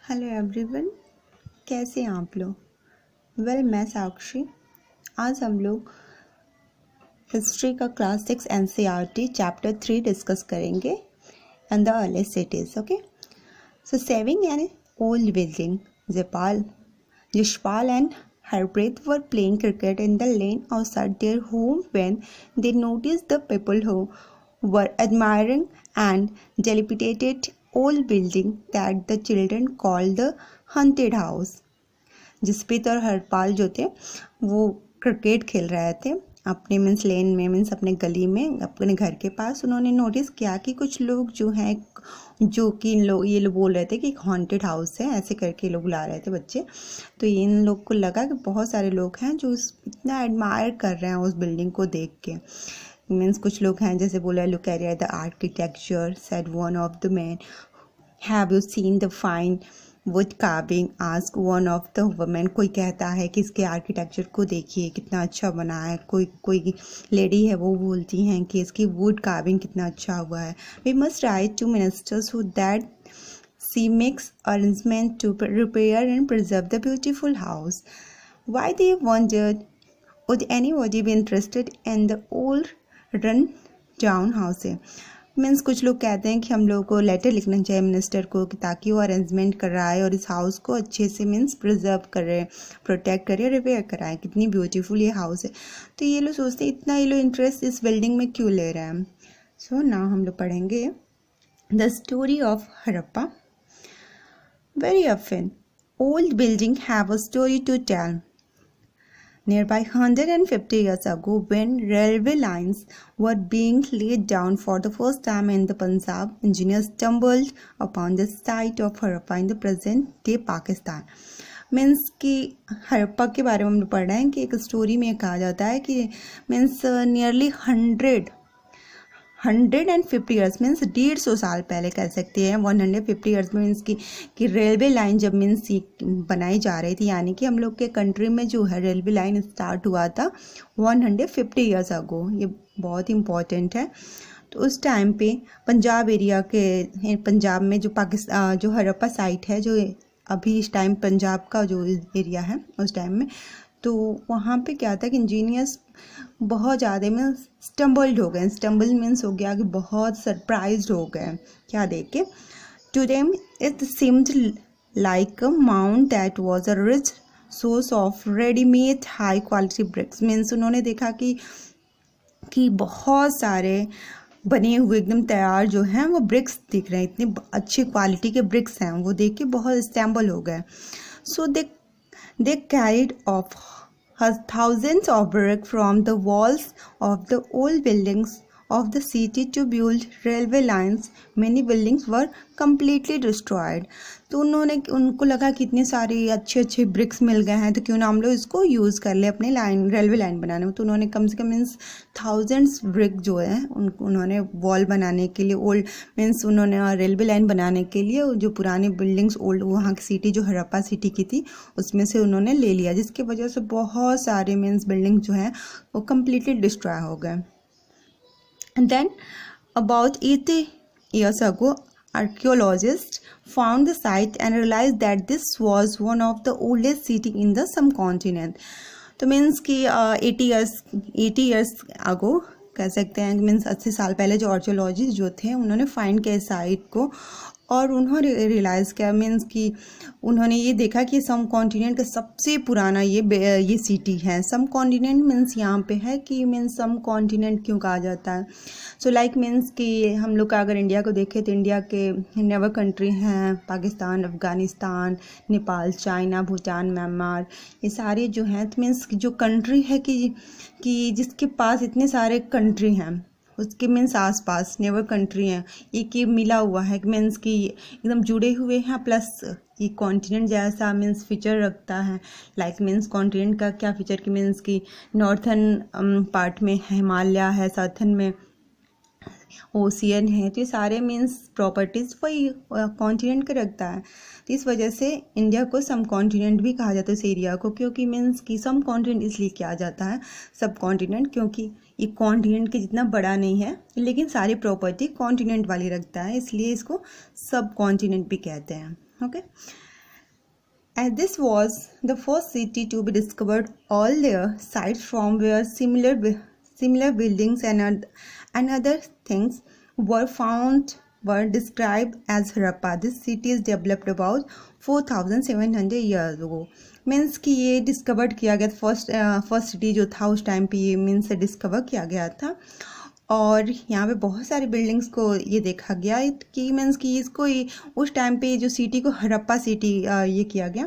Hello everyone, कैसे हैं आप लोग। मैं साक्षी। आज हम लोग हिस्ट्री का क्लास 6 एनसीईआरटी चैप्टर 3 डिस्कस करेंगे and the earliest cities. Okay, so saving an old building, Yashpal and Harpreet were playing cricket in the lane outside their home when they noticed the people who were admiring and dilapidated old building that the children called the haunted house. Jaspreet और हरपाल जो थे वो cricket खेल रहे थे अपने लेन में, अपने गली में, अपने घर के पास। उन्होंने नोटिस किया कि कुछ लोग जो हैं, जो कि ये लोग बोल रहे थे कि एक हॉन्टेड हाउस है, ऐसे करके लोग बुला रहे थे बच्चे। तो इन लोग को लगा कि बहुत सारे लोग हैं जो इतना एडमायर कर रहे हैं उस बिल्डिंग को देख के। कुछ लोग हैं जैसे बोला, look at the architecture, said one of the man, have you seen the fine wood carving, ask one of the women. कोई कहता है कि इसके आर्किटेक्चर को देखिए कितना अच्छा बना है। कोई लेडी है वो बोलती हैं कि इसकी वुड कार्विंग कितना अच्छा हुआ है। We must write to ministers so that she makes arrangement to repair and preserve the beautiful house. Why they wondered, would anybody be interested in the old run down house. कुछ लोग कहते हैं कि हम लोगों को लेटर लिखना चाहिए मिनिस्टर को कि ताकि वो अरेंजमेंट कराए और इस हाउस को अच्छे से प्रिजर्व करे, प्रोटेक्ट करे, रिपेयर कराए। कितनी ब्यूटीफुल ये हाउस है। तो ये लोग सोचते हैं इतना ये लोग इंटरेस्ट इस बिल्डिंग में क्यों ले रहे हैं। सो नाउ हम लोग पढ़ेंगे the story of Harappa. Very often old building have a story to tell. Nearby 150 years ago, when railway lines were being laid down for the first time in the Punjab, engineers stumbled upon the site of Harappa in the present-day Pakistan. कि हड़प्पा के बारे में हम लोग पढ़ रहे हैं कि एक स्टोरी में कहा जाता है कि नियरली 150 ईयर्स 150 साल पहले कह सकते हैं। 150 ईयर्स में कि रेलवे लाइन जब बनाई जा रही थी, यानी कि हम लोग के कंट्री में जो है रेलवे लाइन स्टार्ट हुआ था 150 ईयर्स अगो। ये बहुत इम्पॉर्टेंट है। तो उस टाइम पे पंजाब एरिया के, पंजाब में जो पाकिस्तान जो हड़प्पा साइट है, जो अभी इस टाइम पंजाब का जो एरिया है उस टाइम में, तो वहाँ पे क्या था कि इंजीनियर्स बहुत ज़्यादा स्टम्बल्ड हो गए। स्टम्बल मीन्स हो गया कि बहुत सरप्राइज्ड हो गए क्या देख के। To them it seemed like a mount that was a rich source of readymade high quality bricks. उन्होंने देखा कि बहुत सारे बने हुए एकदम तैयार जो हैं वो ब्रिक्स दिख रहे हैं, इतनी अच्छी क्वालिटी के ब्रिक्स हैं। वो देख के बहुत स्टम्बल हो गए। सो they carried off thousands of bricks from the walls of the old buildings of the city to build railway lines. Many buildings were completely destroyed. तो उनको लगा कि इतने सारे अच्छे ब्रिक्स मिल गए हैं, तो क्यों ना हम लोग इसको यूज़ कर ले अपने रेलवे लाइन बनाने में। तो उन्होंने कम से कम थाउजेंड्स ब्रिक जो है उन्होंने वॉल बनाने के लिए, ओल्ड उन्होंने रेलवे लाइन बनाने के लिए जो पुरानी बिल्डिंग्स ओल्ड वहाँ की सिटी जो हड़प्पा सिटी की थी उसमें से उन्होंने ले लिया, जिसकी वजह से बहुत सारे बिल्डिंग जो हैं वो कम्प्लीटली डिस्ट्रॉय हो गए। Then, about 80 years ago, archaeologists found the site and realized that this was one of the oldest city in the subcontinent. तो कि 80 years ago कह सकते हैं, 80 साल पहले जो आर्कियोलॉजिस्ट जो थे उन्होंने फाइंड किया साइट को, और उन्होंने रियलाइज़ किया कि उन्होंने ये देखा कि सम कॉन्टिनेंट का सबसे पुराना ये सिटी है। सम कॉन्टिनेंट यहाँ पे है कि सम कॉन्टिनेंट क्यों कहा जाता है। सो कि हम लोग का अगर इंडिया को देखें तो इंडिया के नेबर कंट्री हैं पाकिस्तान, अफ़गानिस्तान, नेपाल, चाइना, भूटान, म्यांमार। ये सारे जो हैं जो कंट्री है कि जिसके पास इतने सारे कंट्री हैं उसके आसपास नेबर कंट्री हैं, ये मिला हुआ है कि एकदम जुड़े हुए हैं। प्लस ये कॉन्टिनेंट जैसा फीचर रखता है। लाइक कॉन्टिनेंट का क्या फीचर कि नॉर्थन पार्ट में हिमालय है, साउथन में ओशियन है। तो ये सारे प्रॉपर्टीज़ वही कॉन्टिनेंट का रखता है। तो इस वजह से इंडिया को सब कॉन्टिनेंट भी कहा जाता है इस एरिया को, क्योंकि कि सब कॉन्टिनेंट इसलिए किया जाता है सब कॉन्टिनेंट, क्योंकि ये कॉन्टिनेंट के जितना बड़ा नहीं है लेकिन सारी प्रॉपर्टी कॉन्टिनेंट वाली रखता है, इसलिए इसको सब कॉन्टिनेंट भी कहते हैं। Okay, As this was the first city to be discovered, all their sites from where similar buildings and other things were found were described as Harappa. This city is developed about 4,700 years ago. Means कि ये discovered किया गया first city जो था उस time पे, ये means discover किया गया था। और यहाँ पे बहुत सारी बिल्डिंग्स को ये देखा गया कि मीन्स कि इसको उस टाइम पे जो सिटी को हड़प्पा सिटी ये किया गया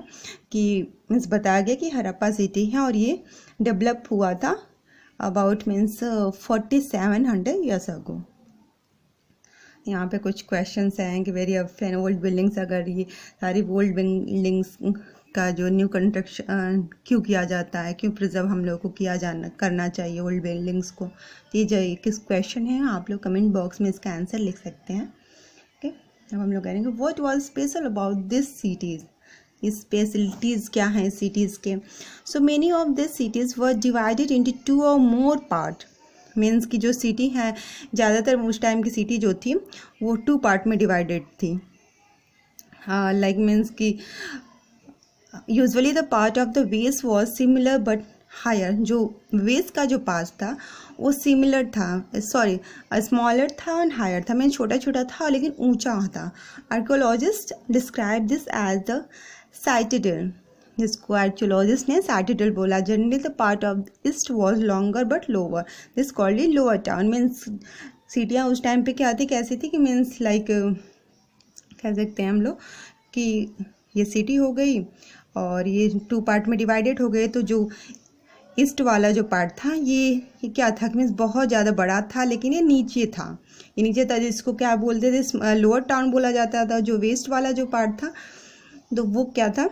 कि मीन्स बताया गया कि हड़प्पा सिटी है और ये डेवलप हुआ था अबाउट मीन्स 4,700 ईयर्स अगो। यहाँ पे कुछ क्वेश्चंस हैं कि वेरी ऑफन ओल्ड बिल्डिंग्स, अगर ये सारी ओल्ड बिल्डिंग्स का जो न्यू कंस्ट्रक्शन क्यों किया जाता है, क्यों प्रिजर्व हम लोग को करना चाहिए ओल्ड बिल्डिंग्स को, ये जो किस क्वेश्चन है आप लोग कमेंट बॉक्स में इसका आंसर लिख सकते हैं। ओके, अब हम लोग करेंगे what was special about this cities, इस स्पेशलिटीज़ क्या हैं सिटीज़ के। So many of this cities were divided into 2 और मोर पार्ट। मीन्स की जो सिटी है, ज़्यादातर उस टाइम की सिटी जो थी वो 2 पार्ट में डिवाइडेड थी। लाइक मीन्स की usually the part of the west was similar but higher. जो वेस्ट का जो पार्ट था वो सिमिलर था, सॉरी स्मॉलर था और हायर था, मीन छोटा छोटा था लेकिन ऊंचा था। Archaeologist describe this as the citadel, जिसको आर्कियोलॉजिस्ट ने साइटेडल बोला। Generally the part of east was longer but lower, this called lower town. Means सिटियाँ उस टाइम पे क्या थी, कैसी थी कि मीन्स लाइक कह सकते हैं हम लोग कि ये सिटी हो गई और ये 2 पार्ट में डिवाइडेड हो गए। तो जो ईस्ट वाला जो पार्ट था ये क्या था, मीन्स बहुत ज़्यादा बड़ा था लेकिन ये नीचे था, ये नीचे था, जिसको क्या बोलते थे लोअर टाउन बोला जाता था। जो वेस्ट वाला जो पार्ट था तो वो क्या था,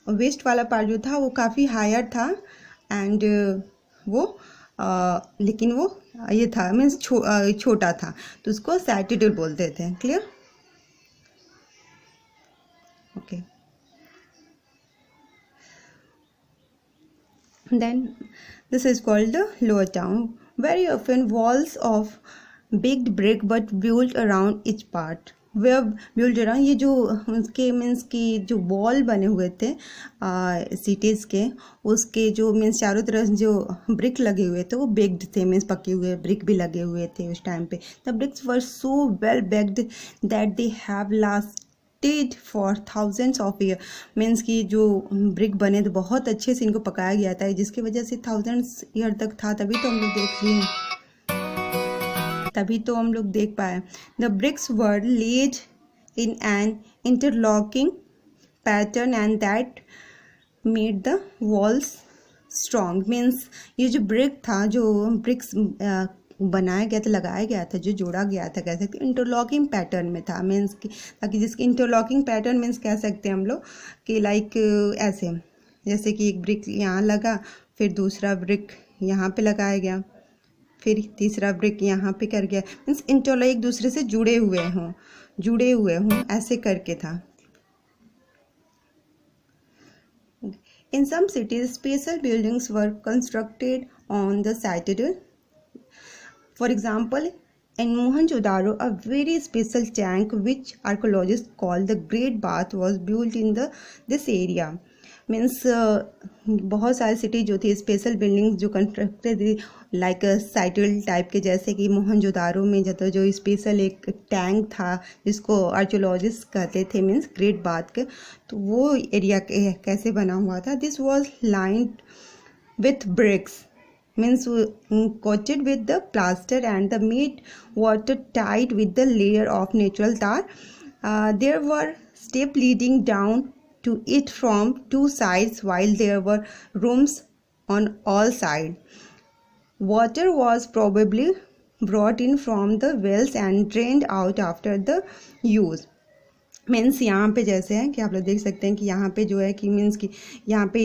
वेस्ट वाला पार्ट जो था वो काफ़ी हायर था एंड वो लेकिन वो ये था मीन्स छोटा था, तो उसको साइटेडल बोलते थे। Clear? Okay, then this is called the lower town. Very often walls of baked brick but built around each part were built around। ये जो उसके मीन्स की जो वॉल बने हुए थे सिटीज़ के, उसके जो मीन्स चारों तरफ जो ब्रिक लगे हुए थे वो बेक्ड थे, मीन्स पके हुए ब्रिक भी लगे हुए थे उस टाइम पे। The bricks were so well baked that they have last for thousands of year. Means की जो ब्रिक बने तो बहुत अच्छे से इनको पकाया गया था, जिसकी वजह से थाउजेंड्स ईयर तक था, तभी तो हम लोग देख लिए, तभी तो हम लोग देख पाए। The bricks were laid in an interlocking pattern and that made the walls strong. Means ये जो ब्रिक था, जो ब्रिक्स बनाया गया था, लगाया गया था, जो जोड़ा गया था, कह सकते इंटरलॉकिंग पैटर्न में था। मीन्स कि ताकि जिसकी इंटरलॉकिंग पैटर्न मीन्स कह सकते हैं हम लोग कि लाइक ऐसे, जैसे कि एक ब्रिक यहाँ लगा, फिर दूसरा ब्रिक यहाँ पे लगाया गया, फिर तीसरा ब्रिक यहाँ पे कर गया, मीन्स इंटरलॉक एक दूसरे से जुड़े हुए हों ऐसे करके था। In some cities, special buildings were constructed on the citadel. For example, in Mohenjo-daro, a very special tank which archaeologists call the Great Bath was built in this area. Means बहुत सारी सिटी जो थी special buildings जो constructed थी like साइटल type के, जैसे कि मोहनजोदारो में जो स्पेशल एक टैंक था जिसको आर्कियोलॉजिस्ट कहते थे, मीन्स ग्रेट बाथ के, तो वो एरिया कैसे बना हुआ था। This was lined with bricks, means coated with the plaster and the made water tight with the layer of natural tar. There were steps leading down to it from 2 sides, while there were rooms on all sides. Water was probably brought in from the wells and drained out after the use. Means यहाँ पे जैसे है कि आप लोग देख सकते हैं कि यहाँ पे जो है कि मीन्स कि यहाँ पे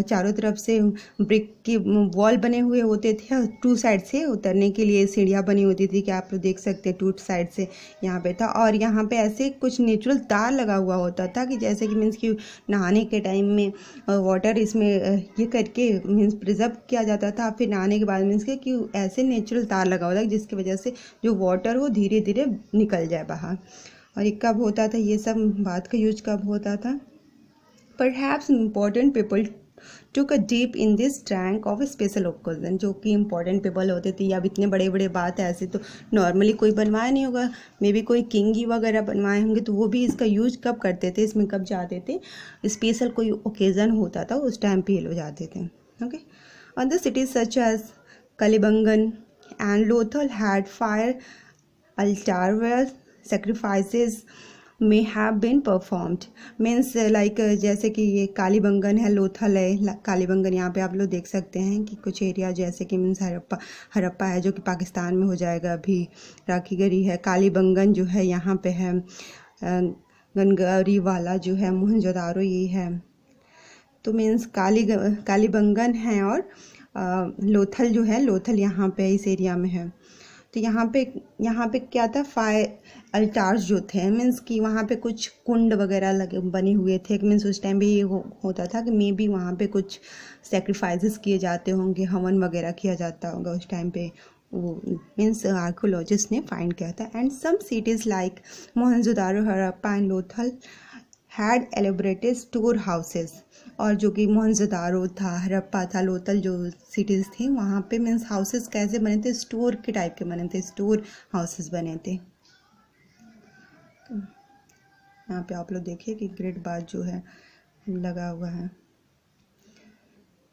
चारों तरफ से ब्रिक की वॉल बने हुए होते थे, 2 साइड से उतरने के लिए सीढ़ियाँ बनी होती थी कि आप लोग देख सकते हैं 2 साइड से यहाँ पे था। और यहाँ पे ऐसे कुछ नेचुरल तार लगा हुआ होता था कि जैसे कि मीन्स कि नहाने के टाइम में वाटर इसमें ये करके मीन्स प्रिजर्व किया जाता था, फिर नहाने के बाद मीन्स कि ऐसे नेचुरल तार लगा होता है जिसकी वजह से जो वाटर वो धीरे धीरे निकल जाए बाहर। और ये कब होता था, ये सब बात का यूज कब होता था? Perhaps important people took a dip in this tank of a special occasion. जो कि important people होते थे, या अब इतने बड़े बड़े बात है ऐसे तो नॉर्मली कोई बनवाया नहीं होगा, मे बी कोई किंग ही वगैरह बनवाए होंगे, तो वो भी इसका यूज कब करते थे, इसमें कब जाते थे, स्पेशल कोई ओकेज़न होता था उस टाइम पे ये लोग जाते थे. Okay, other cities such as Kalibangan and Lothal had fire altar where sacrifices may have been performed. Means like जैसे कि ये कालीबंगन है, लोथल है. कालीबंगन यहाँ पे आप लोग देख सकते हैं कि कुछ एरिया जैसे कि मीन्स हड़प्पा है जो कि पाकिस्तान में हो जाएगा अभी, राखीगढ़ी है. कालीबंगन जो है यहाँ पे है, गनगरी वाला जो है, मोहनजोदारो ये है. तो मीन्स कालीबंगन है और लोथल जो है, लोथल यहाँ पे इस एरिया में है. तो यहाँ पे क्या था, फायर अल्टार्स जो थे, मीन्स कि वहाँ पे कुछ कुंड वगैरह लगे बने हुए थे. मीन्स उस टाइम पे ये होता था कि मे बी वहाँ पे कुछ सेक्रीफाइसेस किए जाते होंगे, हवन वगैरह किया जाता होगा उस टाइम पे. वो मीन्स आर्कोलॉजिस्ट ने फाइंड किया था. And some cities like Mohenjodaro, Harappa and Lothal had elaborated store houses. और जो कि मोहनजोदारो था, हड़प्पा था, लोथल जो सिटीज़ थी, वहाँ पे मीन्स हाउसेस कैसे बने थे, स्टोर के टाइप के बने थे, स्टोर हाउसेस बने थे. यहाँ पे आप लोग देखिए कि ग्रिड बार जो है लगा हुआ है.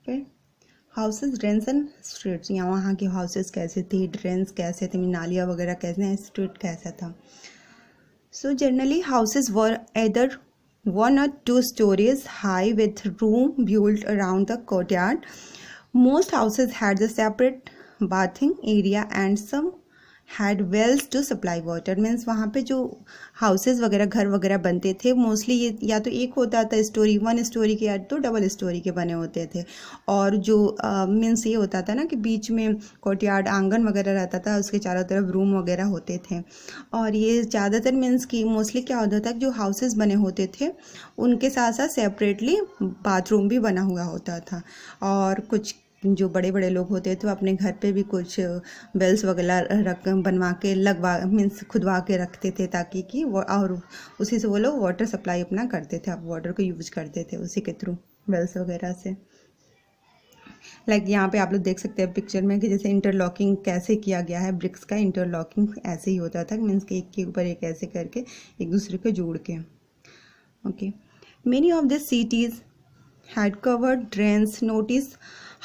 फिर हाउसेस, ड्रेन्स एंड स्ट्रीट्स. यहाँ वहाँ के हाउसेस कैसे थे, ड्रेन्स कैसे थे, नालियाँ वगैरह कैसे, स्ट्रीट कैसा था. So generally houses were either 1 or 2 stories high with room built around the courtyard. Most houses had a separate bathing area and some had wells to supply water. Means वहाँ पे जो हाउसेस वगैरह, घर वगैरह बनते थे, मोस्टली ये या तो एक होता था स्टोरी, 1 स्टोरी के, या तो डबल स्टोरी के बने होते थे. और जो मीन्स ये होता था ना कि बीच में कोर्टयार्ड, आंगन वगैरह रहता था, उसके चारों तरफ रूम वगैरह होते थे. और ये ज़्यादातर मीन्स कि मोस्टली क्या होता था कि जो हाउसेस बने होते थे उनके साथ साथ सेपरेटली बाथरूम भी बना हुआ होता था. और कुछ जो बड़े बड़े लोग होते थे वो अपने घर पे भी कुछ वेल्स वगैरह बनवा के लगवा, मीन्स खुदवा के रखते थे, ताकि कि वो, और उसी से वो लोग वाटर सप्लाई अपना करते थे, अब वाटर को यूज करते थे उसी के थ्रू, वेल्स वगैरह से. लाइक यहाँ पे आप लोग देख सकते हैं पिक्चर में कि जैसे इंटरलॉकिंग कैसे किया गया है, ब्रिक्स का इंटरलॉकिंग ऐसे ही होता था, मीन्स कि एक के ऊपर एक ऐसे करके एक दूसरे को जोड़ के. Okay, many of this cities had covered drains. Notice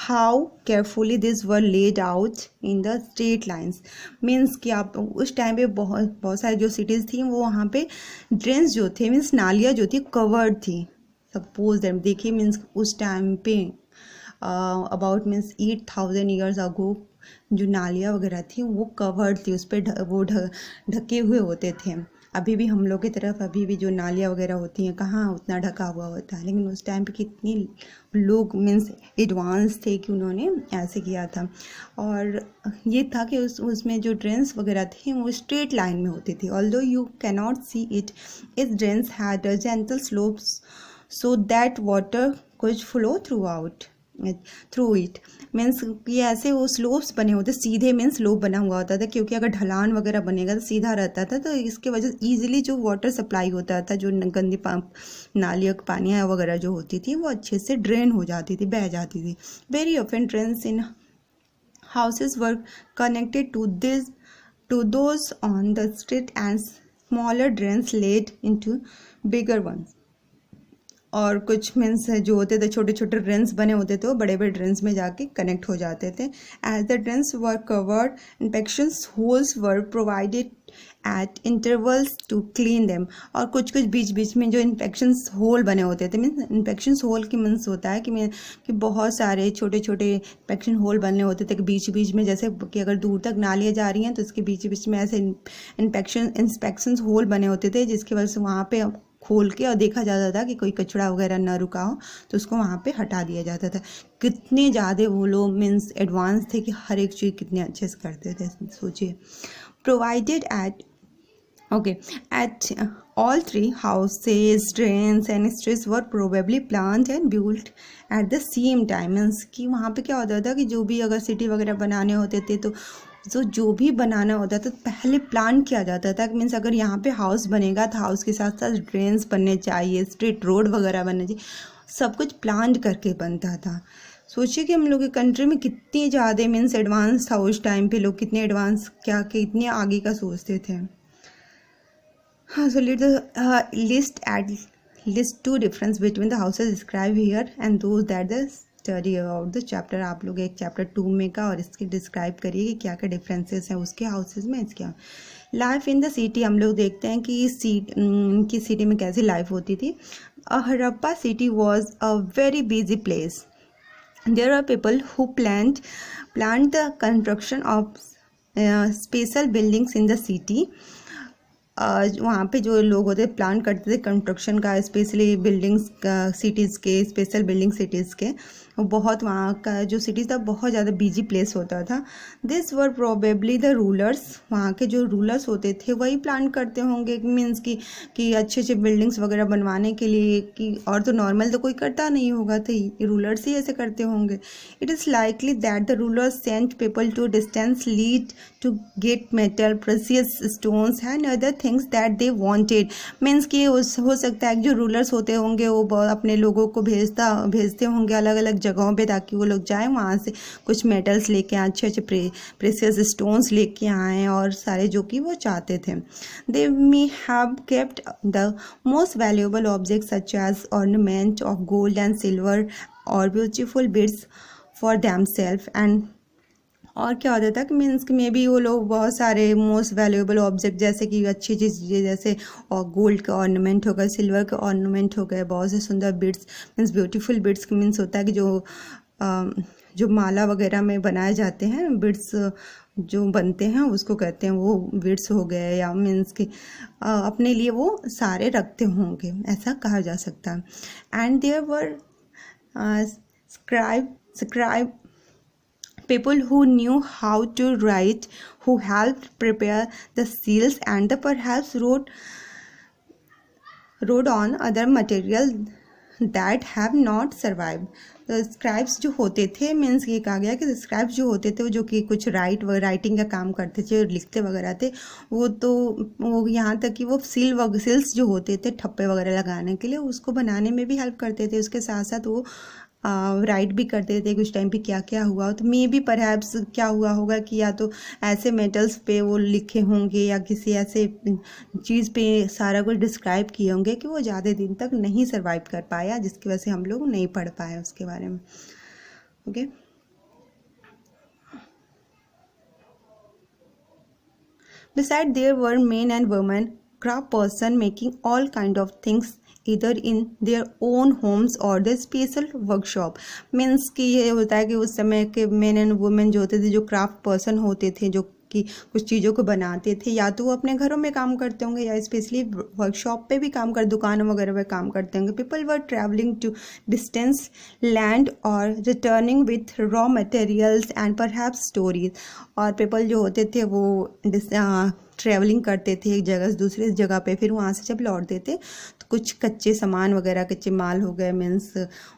how carefully these were laid out in the straight lines. Means कि आप उस टाइम पे बहुत सारी जो सिटीज़ थी वो वहाँ पे ड्रेन्स जो थे, मीन्स नालियाँ जो थी कवर्ड थी. सपोज दैट देखिए, मीन्स उस टाइम पे अबाउट मीन्स 8000 ईयर्स अगो जो नालियाँ वगैरह थी वो कवर्ड थी, उस पर वो ढके हुए होते थे. अभी भी हम लोग की तरफ अभी भी जो नालियाँ वगैरह होती हैं कहाँ उतना ढका हुआ होता है, लेकिन उस टाइम पे कितनी लोग मीन्स एडवांस थे कि उन्होंने ऐसे किया था. और ये था कि उसमें जो ड्रेन्स वगैरह थी वो स्ट्रेट लाइन में होती थी. Although you cannot see it, these drains had gentle slopes so that water could flow through it. Means ये ऐसे वो स्लोप्स बने होते, सीधे मीन्स स्लोप बना हुआ होता था, क्योंकि अगर ढलान वगैरह बनेगा तो सीधा रहता था, तो इसके वजह से ईजिली जो वाटर सप्लाई होता था, जो गंदी नालियों की पानियाँ वगैरह जो होती थी वो अच्छे से ड्रेन हो जाती थी, बह जाती थी. Very often drains in houses were connected to those on the street and smaller drains led into bigger ones. और कुछ मीन्स जो होते थे छोटे छोटे ड्रेन्स बने होते थे वो बड़े बड़े ड्रेन्स में जाके कनेक्ट हो जाते थे. As the drains were covered, inspection holes were provided at intervals to clean them. और कुछ बीच बीच में जो इन्फेक्शंस होल बने होते थे, मीन्स इन्फेक्शंस होल की मीन्स होता है कि बहुत सारे छोटे छोटे इन्फेक्शन होल बनने होते थे कि बीच बीच में, जैसे कि अगर दूर तक नालियाँ जा रही हैं तो उसके बीच बीच में ऐसे इंस्पेक्शंस होल बने होते थे, जिसकी वजह से वहाँ पे खोल के और देखा जाता था कि कोई कचरा वगैरह ना रुका हो तो उसको वहाँ पे हटा दिया जाता था. कितने ज़्यादा वो लोग मीन्स एडवांस थे कि हर एक चीज़ कितने अच्छे से करते थे, सोचिए. Provided at all 3 houses, drains and streets were probably planned and built at the same time. Means कि वहाँ पे क्या होता था कि जो भी अगर सिटी वगैरह बनाने होते थे तो तो जो भी बनाना होता था पहले प्लान किया जाता था, मीन्स अगर यहाँ पे हाउस बनेगा तो हाउस के साथ साथ ड्रेन्स बनने चाहिए, स्ट्रीट रोड वगैरह बनने चाहिए, सब कुछ प्लान करके बनता था। सोचिए कि हम लोग की कंट्री में कितनी ज़्यादा मीन्स एडवांस था उस टाइम पे, लोग कितने एडवांस क्या कि इतने आगे का सोचते थे। हाँ, so let the list two difference between the houses described here and those that the study about the chapter. आप लोग एक चैप्टर 2 में का और इसकी डिस्क्राइब करिए कि क्या क्या डिफरेंसेस हैं उसके हाउसेज में, इसके लाइफ इन द सिटी। हम लोग देखते हैं कि सिटी में कैसी लाइफ होती थी। Harappa city was a very busy place. There are people who planned the construction of special buildings in the city. वहाँ पे जो लोग होते प्लान करते थे कंस्ट्रक्शन का, स्पेशली बिल्डिंग्स सिटीज़ के, स्पेशल बिल्डिंग सिटीज़ के, बहुत वहाँ का जो सिटीज़ था बहुत ज़्यादा बिजी प्लेस होता था। This were probably the rulers. वहाँ के जो रूलर्स होते थे वही प्लान करते होंगे, मीन्स कि अच्छे अच्छे बिल्डिंग्स वगैरह बनवाने के लिए, कि और तो नॉर्मल तो कोई करता नहीं होगा, तो रूलर्स ही ऐसे करते होंगे। It is likely that the rulers sent people to distance lead to get metal, precious stones and other things that they wanted. Means कि हो सकता है जो रूलर्स होते होंगे वो अपने लोगों को भेजते होंगे अलग अलग जगहों पे, ताकि वो लोग जाएं वहाँ से कुछ मेटल्स लेके आए, अच्छे अच्छे प्रेशियस स्टोन्स लेके आएँ और सारे जो कि वो चाहते थे। They may have kept the most valuable objects such as ornament of gold and silver और beautiful bits for themselves. And और क्या होता था कि मीन्स कि मे बी वो लोग बहुत सारे मोस्ट वैल्यूएबल ऑब्जेक्ट जैसे कि अच्छी चीज़ें जैसे और गोल्ड का ऑर्नामेंट हो गए, सिल्वर का ऑर्नामेंट हो गए, बहुत से सुंदर bits, means beautiful bits means होता है कि जो माला वगैरह में बनाए जाते हैं बिट्स जो बनते हैं उसको कहते हैं, वो बिट्स हो गए, या मीन्स कि अपने लिए वो सारे रखते होंगे, ऐसा कहा जा सकता है। And there were scribe people who knew how to write, who helped prepare the seals and perhaps wrote on other material that have not survived. तो स्क्राइब्स जो होते थे, मीन्स ये कहा गया कि स्क्राइब्स जो होते थे वो जो कि कुछ राइटिंग का काम करते थे, लिखते वगैरह थे, वो यहाँ तक कि वो सील्स जो होते थे ठप्पे वगैरह लगाने के लिए, उसको बनाने में भी हेल्प करते थे। उसके साथ साथ वो राइट भी करते थे कुछ टाइम पे क्या क्या हुआ। तो मे बी परहैप्स क्या हुआ होगा कि या तो ऐसे मेटल्स पे वो लिखे होंगे या किसी ऐसे चीज़ पे सारा कुछ डिस्क्राइब किए होंगे कि वो ज़्यादा दिन तक नहीं सर्वाइव कर पाया, जिसकी वजह से हम लोग नहीं पढ़ पाए उसके बारे में। Okay, beside there were men and women craft person making all kind of things either in their own homes or the special workshop। Means कि ये होता है कि उस समय के मेन एंड वुमेन जो होते थे, जो क्राफ्ट पर्सन होते थे, जो कि कुछ चीज़ों को बनाते थे, या तो वो अपने घरों में काम करते होंगे या स्पेशली वर्कशॉप पे भी काम कर, दुकानों वगैरह पे काम करते होंगे। People were travelling to distance land और returning with raw materials and perhaps stories. और पीपल जो होते थे वो ट्रैवलिंग करते थे एक जगह से दूसरी जगह पे, फिर वहाँ से जब लौटते थे तो कुछ कच्चे सामान वगैरह, कच्चे माल हो गए, मीन्स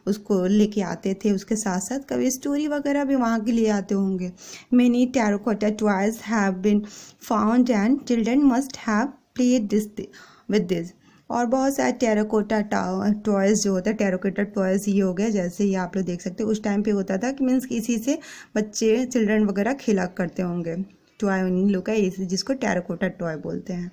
उसको लेके आते थे। उसके साथ साथ कभी स्टोरी वगैरह भी वहाँ के लिए आते होंगे। Many terracotta toys have been found and children must have played with this. और बहुत सारे टेराकोटा टॉयज़ जो होता है, टेराकोटा टॉयज़ ये हो गया, जैसे ये आप लोग देख सकते हो उस टाइम पे होता था कि मीन्स इसी से बच्चे चिल्ड्रन वगैरह खेला करते होंगे। टॉय इन लोग का इसी जिसको टेराकोटा टॉय बोलते हैं।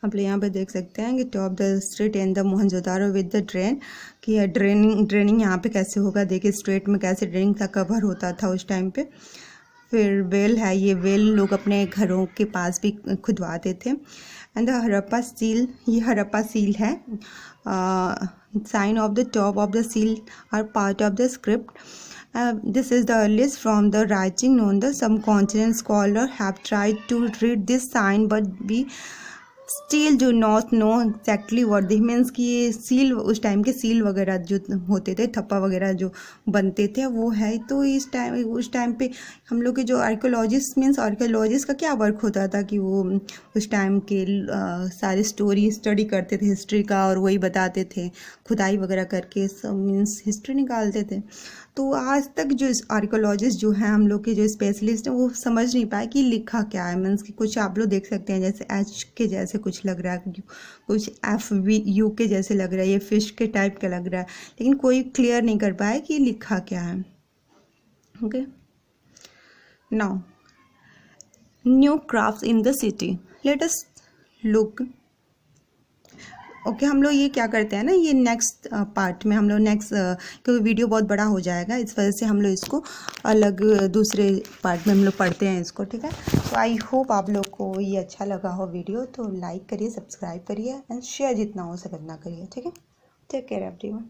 आप लोग यहाँ पे देख सकते हैं कि top the street in the Mohenjodaro with the drain, कि ड्रेनिंग यहाँ पे कैसे होगा, देखिए स्ट्रीट में कैसे ड्रेनिंग का कवर होता था उस टाइम पे। फिर वेल है, ये वेल लोग अपने घरों के पास भी खुदवाते थे। एंड द हड़प्पा सील, ये हड़प्पा सील है। Sign of the top of the seal are part of the script. This is the earliest from the writing known. The subcontinent scholar have tried to read this sign but be still जो not know exactly what they means कि ये seal, उस time के seal वगैरह जो होते थे, थप्पा वगैरह जो बनते थे वो है। तो उस टाइम पे हम लोग के जो आर्कियोलॉजिस्ट मीन्स आर्कियोलॉजिस्ट का क्या वर्क होता था कि वो उस टाइम के सारे स्टोरी स्टडी करते थे हिस्ट्री का, और वही बताते थे, खुदाई वगैरह करके सब मीन्स हिस्ट्री निकालते थे। तो आज तक जो आर्कियोलॉजिस्ट जो हैं हम लोग के जो स्पेशलिस्ट हैं वो समझ नहीं पाए कि लिखा क्या है। मीन्स कि कुछ आप लोग देख सकते हैं जैसे एच के जैसे कुछ लग रहा है, कुछ FVU के जैसे लग रहा है, ये फिश के टाइप का लग रहा है, लेकिन कोई क्लियर नहीं कर पाया कि लिखा क्या है। Okay, now new crafts in the city, let us look. Okay, हम लोग ये क्या करते हैं ना, ये नेक्स्ट पार्ट में हम लोग क्योंकि वीडियो बहुत बड़ा हो जाएगा, इस वजह से हम लोग इसको अलग दूसरे पार्ट में हम लोग पढ़ते हैं इसको, ठीक है। तो आई होप आप लोग को ये अच्छा लगा हो वीडियो, तो लाइक करिए, सब्सक्राइब करिए एंड शेयर जितना हो सके उतना करिए, ठीक है। Take care everyone.